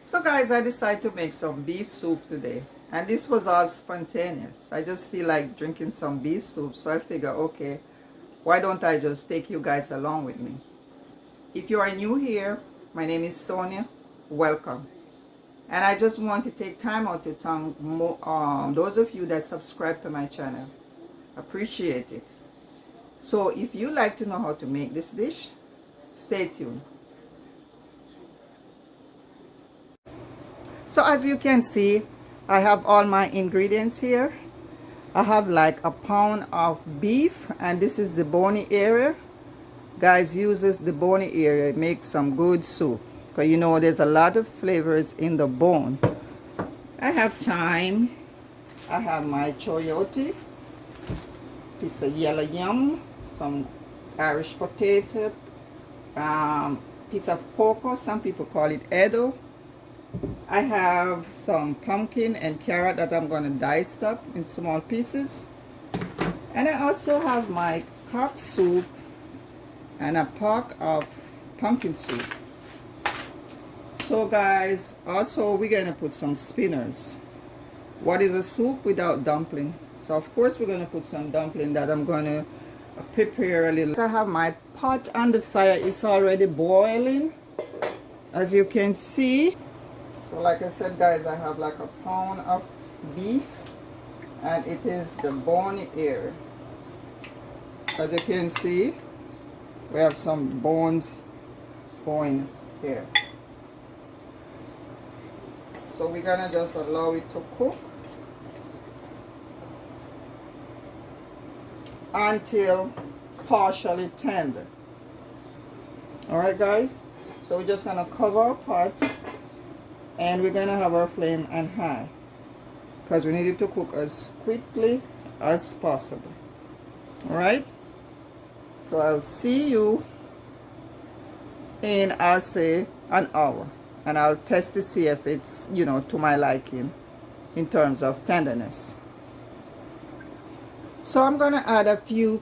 So guys, I decided to make some beef soup today, and this was all spontaneous. I just feel like drinking some beef soup, so I figure, okay, why don't I just take you guys along with me? If you are new here, my name is Sonia. Welcome. And I just want to take time out to thank those of you that subscribe to my channel. Appreciate it. So if you like to know how to make this dish, stay tuned. So as you can see, I have all my ingredients here. I have like a pound of beef, and this is the bony area. Guys, uses the bony area, make some good soup, because you know there's a lot of flavors in the bone. I have thyme. I have my chayote, piece of yellow yam, some Irish potato, piece of cocoa, some people call it edo. I have some pumpkin and carrot that I'm going to dice up in small pieces. And I also have my cock soup and a pot of pumpkin soup. So guys, also we're going to put some spinners. What is a soup without dumpling? So of course we're going to put some dumpling that I'm going to prepare a little. I have my pot on the fire. It's already boiling, as you can see. So like I said guys, I have like a pound of beef, and it is the bony area. As you can see, we have some bones going here. So we're gonna just allow it to cook until partially tender. Alright guys, so we're just gonna cover our pot, and we're gonna have our flame on high because we need it to cook as quickly as possible. All right, so I'll see you in, I'll say, an hour, and I'll test to see if it's, you know, to my liking in terms of tenderness. So I'm gonna add a few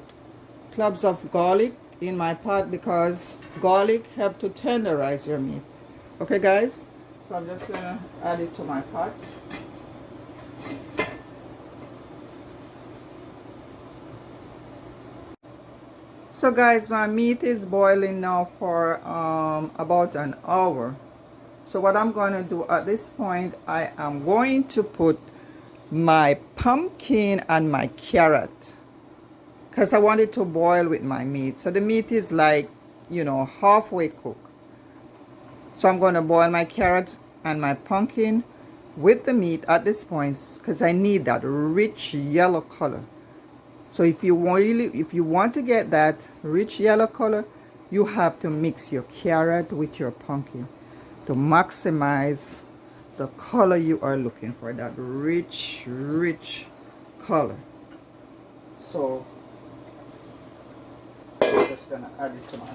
cloves of garlic in my pot because garlic helps to tenderize your meat. Okay guys, so I'm just gonna add it to my pot. So guys, my meat is boiling now for about an hour. So what I'm going to do at this point, I am going to put my pumpkin and my carrot, because I want it to boil with my meat. So the meat is like, you know, halfway cooked. So I'm going to boil my carrot and my pumpkin with the meat at this point, because I need that rich yellow color. So if you want to get that rich yellow color, you have to mix your carrot with your pumpkin to maximize the color you are looking for, that rich color. So I'm just gonna add it to my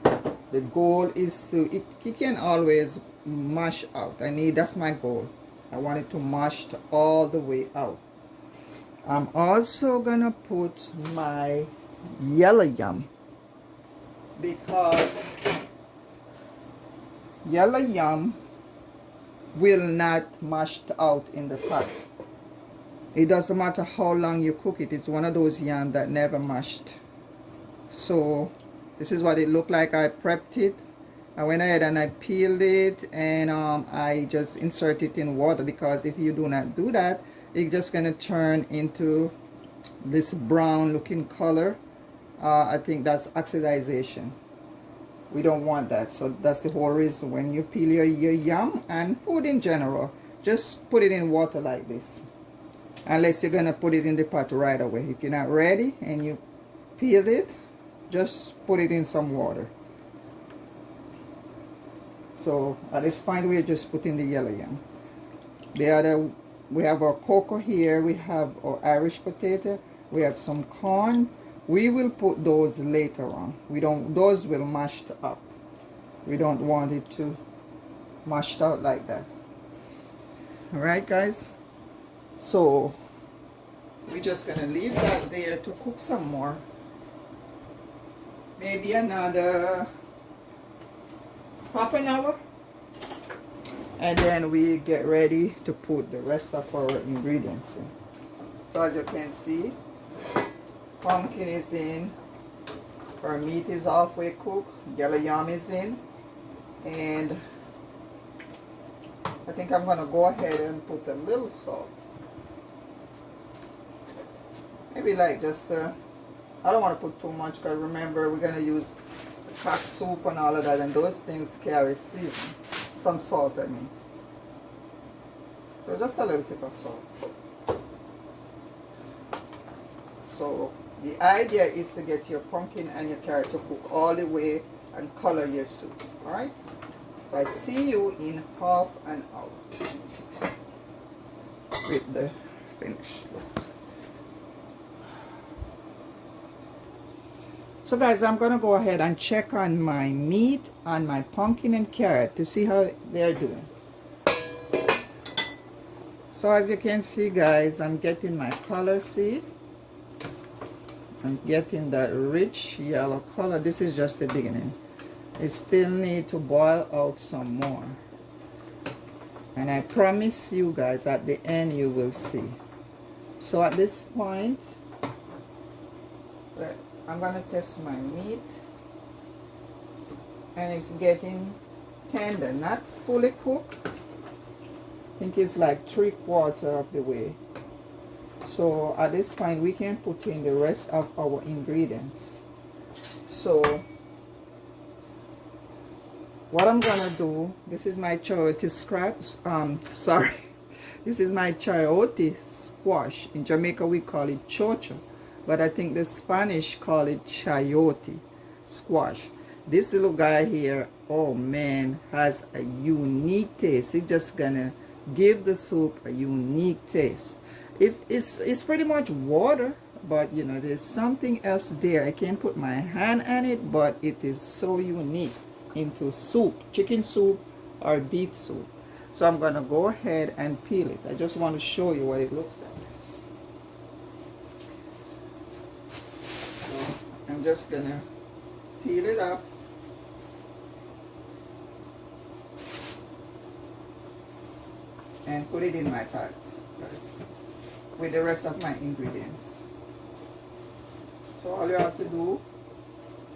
pot. The goal is to, it can always mash out. That's my goal. I want it to mash all the way out. I'm also gonna put my yellow yam, because yellow yam will not mash out in the pot. It doesn't matter how long you cook it. It's one of those yam that never mashed. So this is what it looked like. I prepped it. I went ahead and I peeled it, and I just insert it in water, because if you do not do that, it's just gonna turn into this brown looking color. I think that's oxidization. We don't want that. So that's the whole reason when you peel your yam and food in general, just put it in water like this, unless you're gonna put it in the pot right away. If you're not ready and you peel it, just put it in some water. So at this point we're just putting the yellow yam. We have our cocoa here, we have our Irish potato, we have some corn. We will put those later on. Those will mash up. We don't want it to mashed out like that. All right, guys. So we're just gonna leave that there to cook some more. Maybe another half an hour. And then we get ready to put the rest of our ingredients in. So as you can see, pumpkin is in, our meat is halfway cooked, yellow yam is in, and I think I'm gonna go ahead and put a little salt. Maybe like just, I don't want to put too much because remember we're gonna use cock soup and all of that, and those things carry season. Some salt, I mean. So just a little tip of salt. So the idea is to get your pumpkin and your carrot to cook all the way and color your soup. Alright? So I see you in half an hour with the finished look. So guys, I'm going to go ahead and check on my meat and my pumpkin and carrot to see how they're doing. So as you can see guys, I'm getting my color, see? I'm getting that rich yellow color. This is just the beginning. It still need to boil out some more. And I promise you guys at the end you will see. So at this point, I'm gonna test my meat, and it's getting tender, not fully cooked. I think it's like 3/4 of the way. So at this point we can put in the rest of our ingredients. So what I'm gonna do, this is my chayote this is my chayote squash. In Jamaica we call it chocho, but I think the Spanish call it chayote squash. This little guy here, oh man, has a unique taste. It's just gonna give the soup a unique taste. It's pretty much water, but you know there's something else there. I can't put my hand on it, but it is so unique into soup, chicken soup or beef soup. So I'm gonna go ahead and peel it. I just want to show you what it looks like. I'm just gonna peel it up and put it in my pot, guys, with the rest of my ingredients. So all you have to do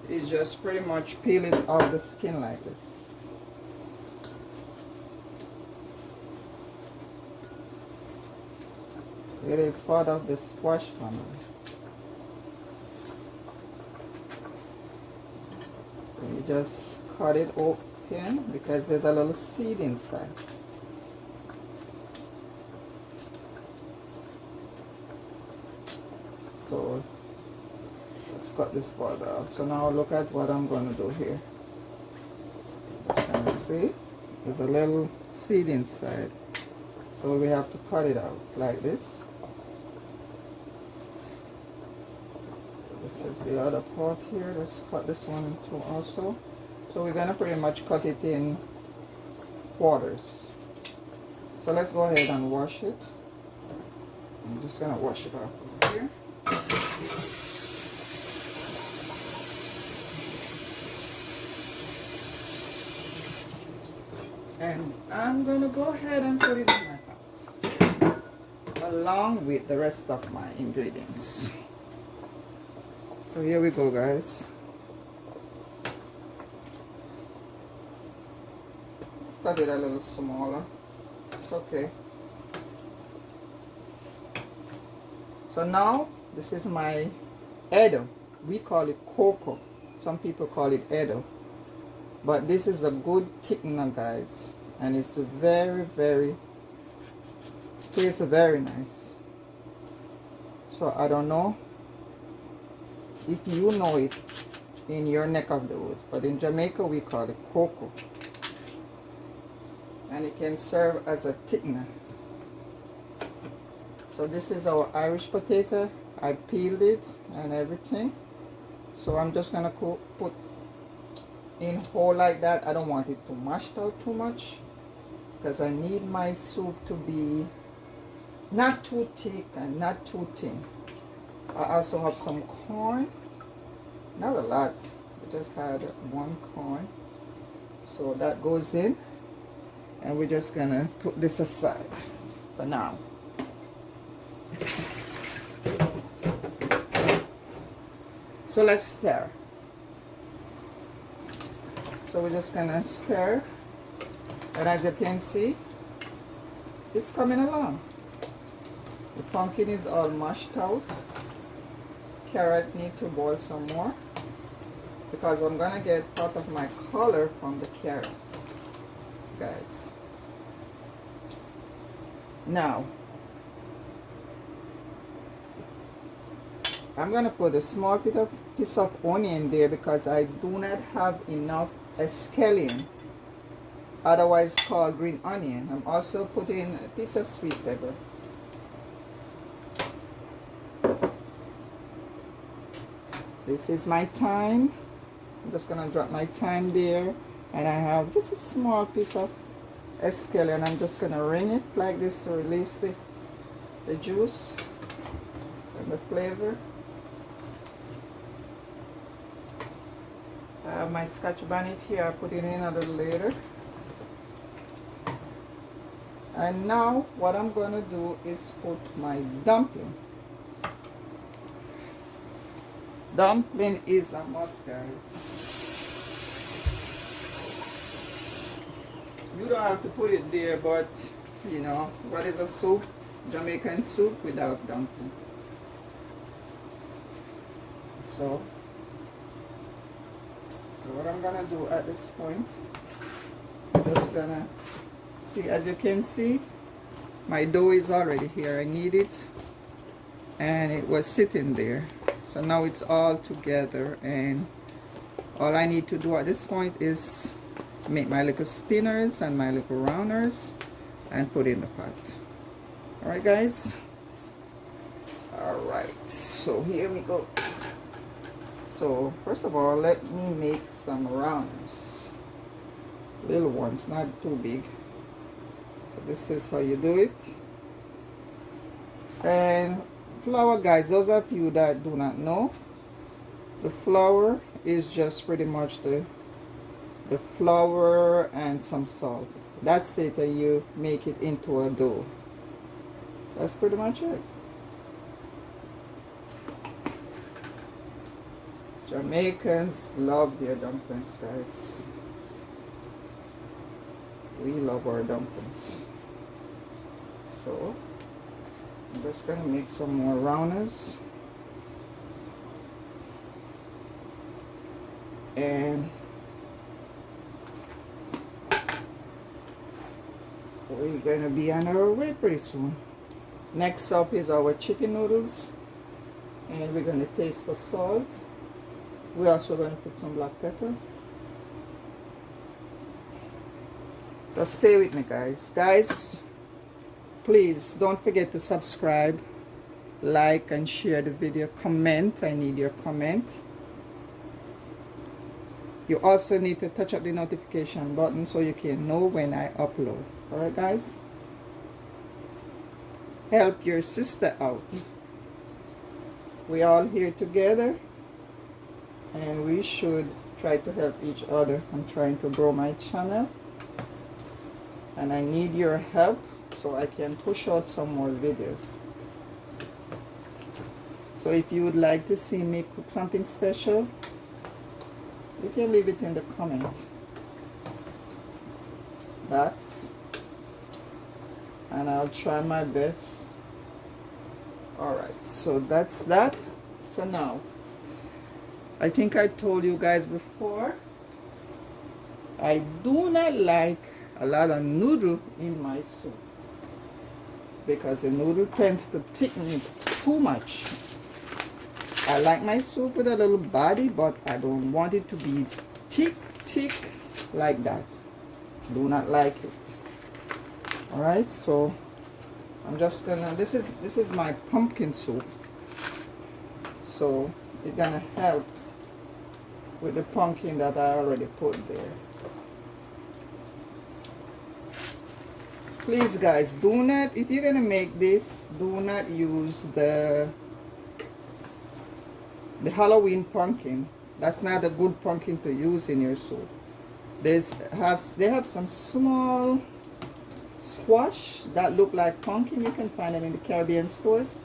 is just pretty much peel it off the skin like this. It is part of the squash family. You just cut it open because there's a little seed inside. So let's cut this part out. So now look at what I'm going to do here. Just kind of see, there's a little seed inside. So we have to cut it out like this. This is the other part here. Let's cut this one too also. So we're going to pretty much cut it in quarters. So let's go ahead and wash it. I'm just going to wash it off over here. And I'm going to go ahead and put it in my pot along with the rest of my ingredients. So here we go, guys. Cut it a little smaller. It's okay. So now this is my Edo. We call it cocoa. Some people call it Edo. But this is a good thickener, guys. And it's very, tastes very nice. So I don't know if you know it in your neck of the woods, but in Jamaica we call it cocoa. And it can serve as a thickener. So this is our Irish potato. I peeled it and everything. So I'm just gonna put in whole like that. I don't want it to mashed out too much, because I need my soup to be not too thick and not too thin. I also have some corn, not a lot, I just had one corn, so that goes in, and we're just gonna put this aside for now. So let's stir. So we're just gonna stir, and as you can see, it's coming along. The pumpkin is all mashed out. Carrot need to boil some more because I'm gonna get part of my color from the carrot, guys. Now I'm gonna put a small piece of onion there because I do not have enough scallion, otherwise called green onion. I'm also putting a piece of sweet pepper. This is my thyme. I'm just gonna drop my thyme there, and I have just a small piece of scallion. I'm just gonna wring it like this to release the juice and the flavor. I have my Scotch bonnet here. I'll put it in a little later. And now what I'm going to do is put my dumpling. Dumpling is a must, guys. You don't have to put it there, but you know, what is a soup? Jamaican soup without dumpling. So what I'm gonna do at this point, I'm just gonna see, as you can see, my dough is already here. I knead it and it was sitting there, so now it's all together, and all I need to do at this point is make my little spinners and my little rounders and put in the pot. All right, guys. All right, so here we go. So first of all, let me make some rounders, little ones, not too big. So this is how you do it. And flour, guys, those of you that do not know, the flour is just pretty much the flour and some salt. That's it, and you make it into a dough. That's pretty much it. Jamaicans love their dumplings, guys. We love our dumplings. So I'm just gonna make some more rounders, and we're gonna be on our way pretty soon. Next up is our chicken noodles, and we're gonna taste for salt. We're also going to put some black pepper. So stay with me, guys. Guys, please don't forget to subscribe, like, and share the video. Comment. I need your comment. You also need to touch up the notification button so you can know when I upload. Alright, guys? Help your sister out. We're all here together, and we should try to help each other. I'm trying to grow my channel, and I need your help so I can push out some more videos. So if you would like to see me cook something special, you can leave it in the comment box, and I'll try my best. Alright, so that's that. So now, I think I told you guys before, I do not like a lot of noodle in my soup because the noodle tends to thicken it too much. I like my soup with a little body, but I don't want it to be thick like that. Do not like it. Alright, so I'm just gonna, this is my pumpkin soup, so it's gonna help with the pumpkin that I already put there. Please guys, do not, if you're gonna make this, do not use the Halloween pumpkin. That's not a good pumpkin to use in your soup. They have some small squash that look like pumpkin. You can find them in the Caribbean stores.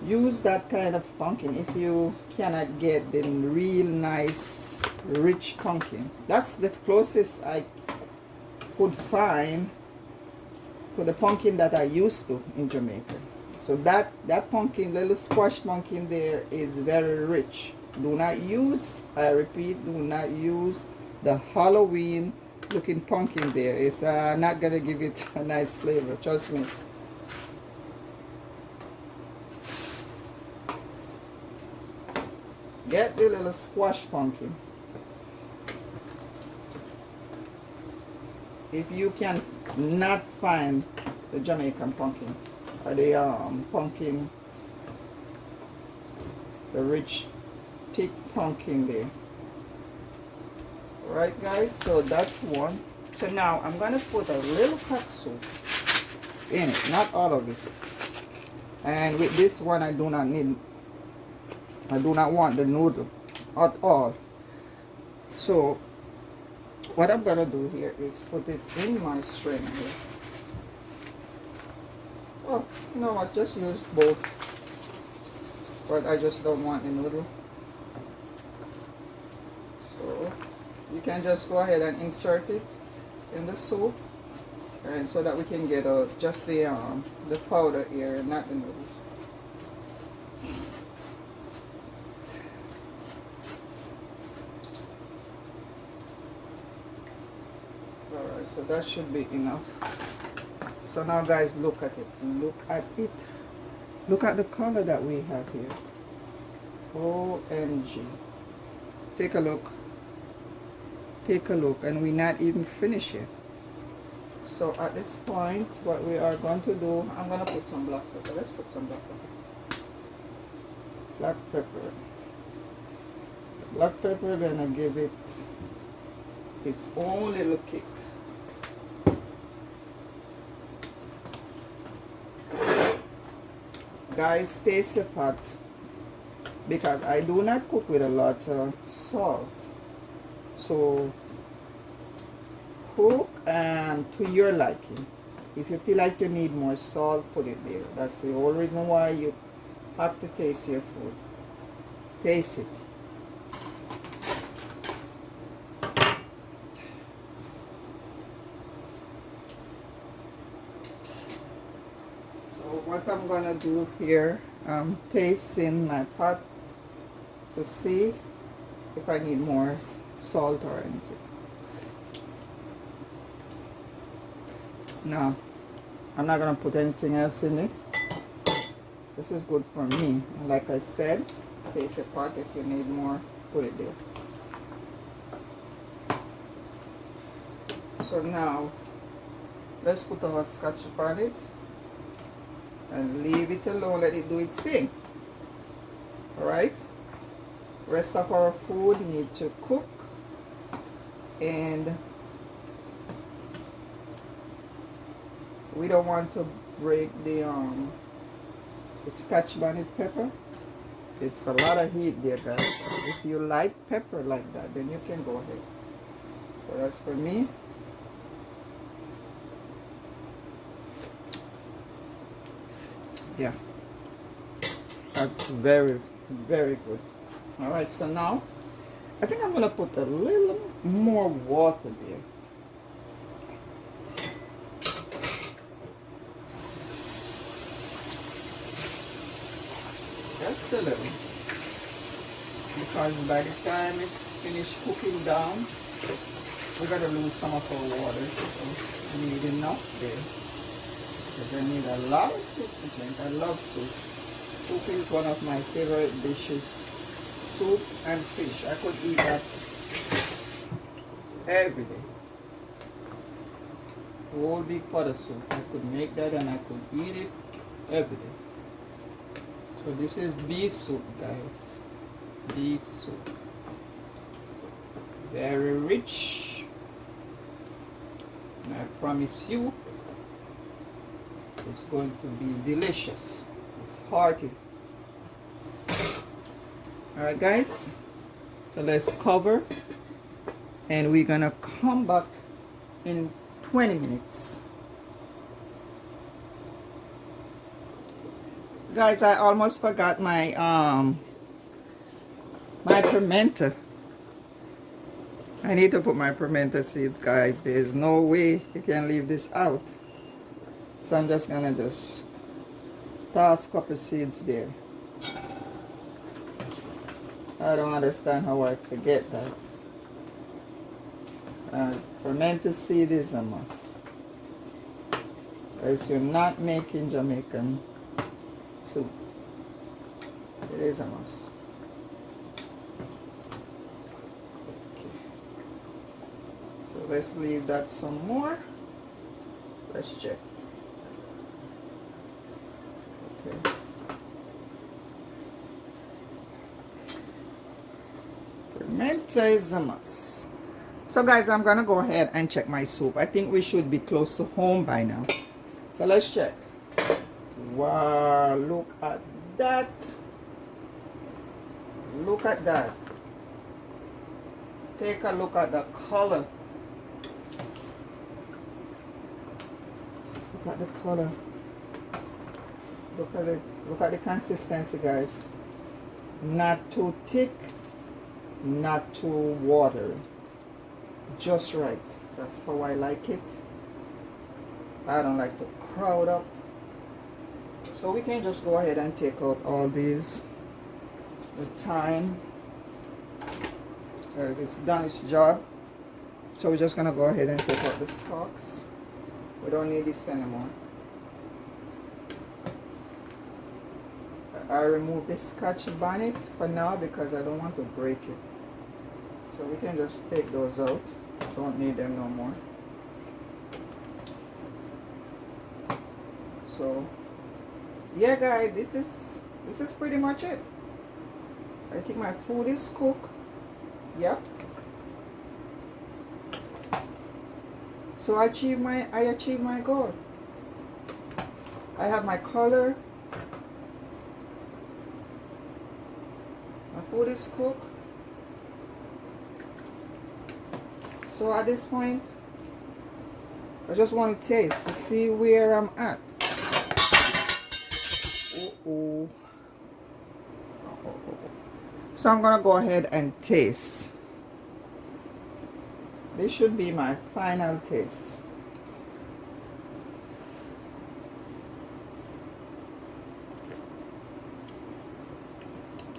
Use that kind of pumpkin if you cannot get the real nice rich pumpkin. That's the closest I could find to the pumpkin that I used to in Jamaica. So that pumpkin, little squash pumpkin there, is very rich. Do not use, I repeat, do not use the Halloween looking pumpkin there. It's not gonna give it a nice flavor, trust me. Get the little squash pumpkin. If you can not find the Jamaican pumpkin or the pumpkin, the rich thick pumpkin there. Alright guys, so that's one. So now I'm gonna put a little cut soup in it, not all of it. And with this one I do not want the noodle at all. So what I'm gonna do here is put it in my strainer here. Oh, you know what, just use both. But I just don't want the noodle. So you can just go ahead and insert it in the soup, and so that we can get just the powder here, not the noodles. Alright, so that should be enough. So now guys, look at it. Look at it. Look at the color that we have here. OMG. Take a look. Take a look, and we're not even finished yet. So at this point, what we are going to do, I'm going to put some black pepper. Let's put some black pepper. Black pepper. Black pepper gonna give it its own little kick. Guys, taste your pot, because I do not cook with a lot of salt. So cook to your liking. If you feel like you need more salt, put it there. That's the whole reason why you have to taste your food. Taste it. What I'm gonna do here, I'm tasting my pot to see if I need more salt or anything. No, I'm not gonna put anything else in it. This is good for me. Like I said, taste your pot. If you need more, put it there. So now, let's put our scotch on it and leave it alone, let it do its thing. Alright, rest of our food need to cook, and we don't want to break the scotch bonnet pepper. It's a lot of heat there, guys. If you like pepper like that, then you can go ahead. So that's for me. Yeah, that's very, very good. All right, so now I think I'm gonna put a little more water there. Just a little, because by the time it's finished cooking down, we're gonna lose some of our water. So we need enough there. Because I need a lot of soup to drink. I love soup. Soup is one of my favorite dishes. Soup and fish. I could eat that every day. A whole big pot of soup. I could make that and I could eat it every day. So this is beef soup, guys. Beef soup. Very rich. And I promise you, It's going to be delicious. It's hearty. Alright guys, so let's cover and we're gonna come back in 20 minutes. Guys, I almost forgot my my pimento. I need to put my pimento seeds, guys. There's no way you can leave this out. So I'm just gonna toss a couple seeds there. I don't understand how I forget that. Fermented seed is a must. Because you're not making Jamaican soup. It is a must. Okay. So let's leave that some more. Let's check. Okay. Fermenter is a must. So guys, I'm gonna go ahead and check my soup. I think we should be close to home by now. So let's check. Wow, look at that. Look at that. Take a look at the color. Look at the color. Look at it. Look at the consistency, guys. Not too thick, not too watery. Just right. That's how I like it. I don't like to crowd up. So we can just go ahead and take out all these with time. Because it's done its job. So we're just going to go ahead and take out the stalks. We don't need this anymore. I removed the scotch bonnet for now because I don't want to break it. So we can just take those out. Don't need them no more. So yeah guys, this is pretty much it. I think my food is cooked. Yep. So I achieved my goal. I have my color. My food is cooked. So at this point, I just want to taste to see where I'm at. Uh-oh. So I'm gonna go ahead and taste. This should be my final taste.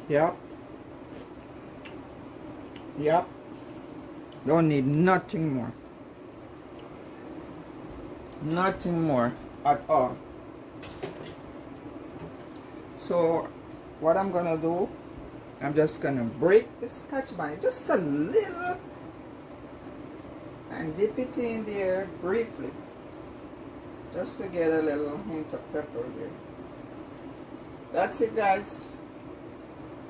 Yep. Yep. Don't need nothing more. Nothing more at all. So what I'm gonna do, I'm just gonna break the scotch bonnet just a little and dip it in there briefly, just to get a little hint of pepper there. That's it guys.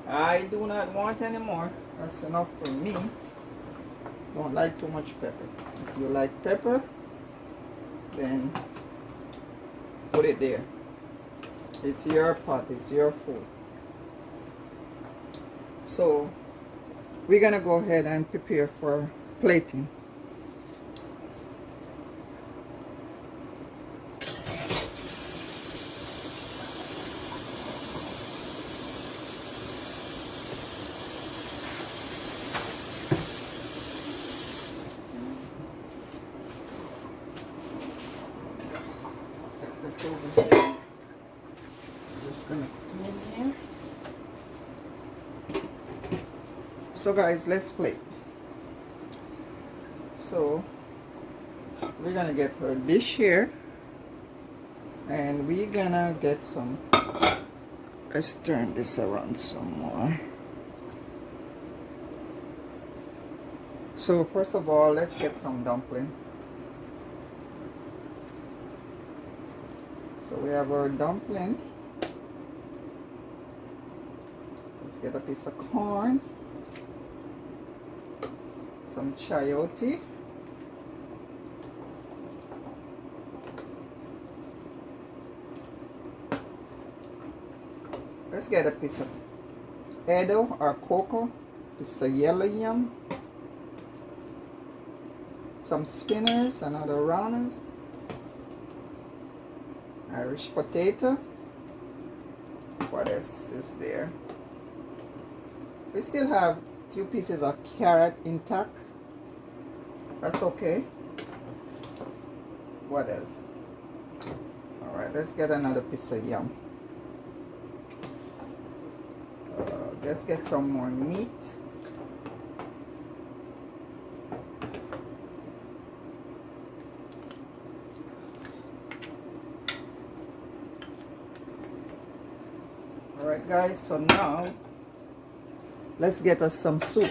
I do not want any more. That's enough for me. Don't like too much pepper. If you like pepper, then put it there. It's your pot, it's your food. So we're gonna go ahead and prepare for plating. Over here. Just gonna clean here. So guys, let's plate. So we're gonna get her dish here, and we're gonna get some. Let's turn this around some more. So first of all, let's get some dumpling. So we have our dumpling. Let's get a piece of corn, some chayote, Let's get a piece of Edo or cocoa, piece of yellow yam, some spinners, another rounders, Irish potato. What else is there? We still have a few pieces of carrot intact. That's okay. What else? Alright, let's get another piece of yam. Let's get some more meat. Alright guys, so now let's get us some soup.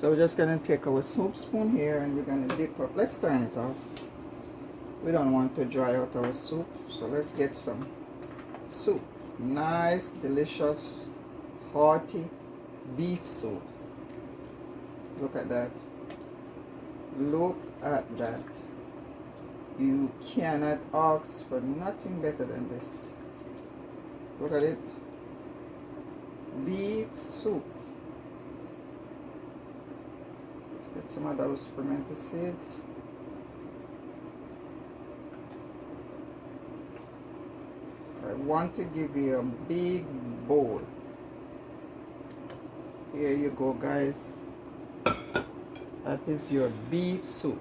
So we're just going to take our soup spoon here and we're going to dip up. Let's turn it off. We don't want to dry out our soup. So let's get some soup. Nice, delicious, hearty beef soup. Look at that. Look at that. You cannot ask for nothing better than this. Look at it. Beef soup. Let's get some of those fermented seeds. I want to give you a big bowl. Here you go, guys. That is your beef soup.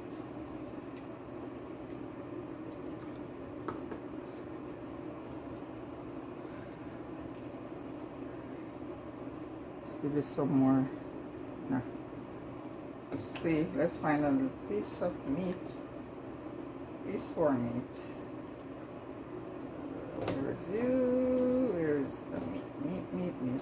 Let's give you some more. Now, let's see. Let's find a little piece of meat. Piece for meat. Where is you? Where is the meat? Meat.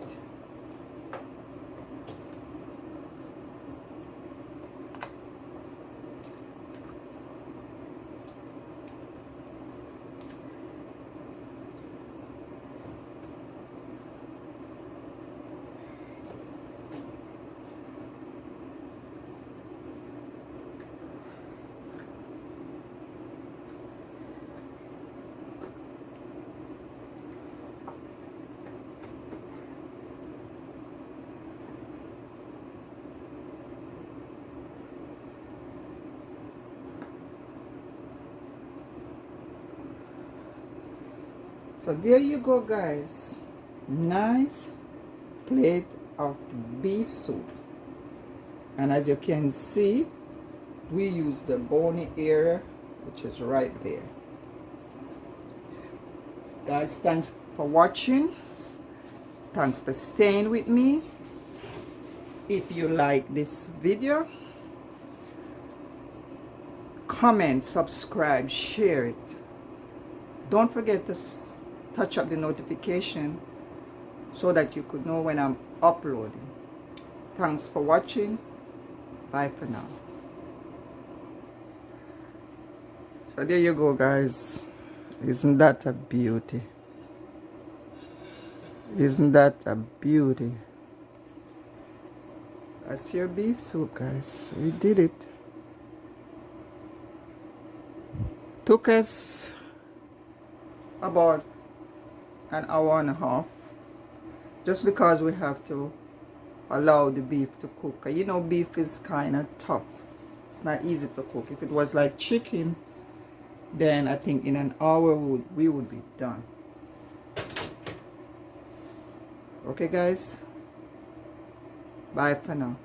So there you go, guys. Nice plate of beef soup. And as you can see, we use the bony area, which is right there. Guys, thanks for watching. Thanks for staying with me. If you like this video, comment, subscribe, share it. Don't forget to touch up the notification so that you could know when I'm uploading. Thanks for watching. Bye for now. So there you go, guys. Isn't that a beauty? Isn't that a beauty? That's your beef soup, guys. We did it. Took us about an hour and a half, just because we have to allow the beef to cook. You know, beef is kind of tough. It's not easy to cook. If it was like chicken, then I think in an hour we would be done. Okay, guys. Bye for now.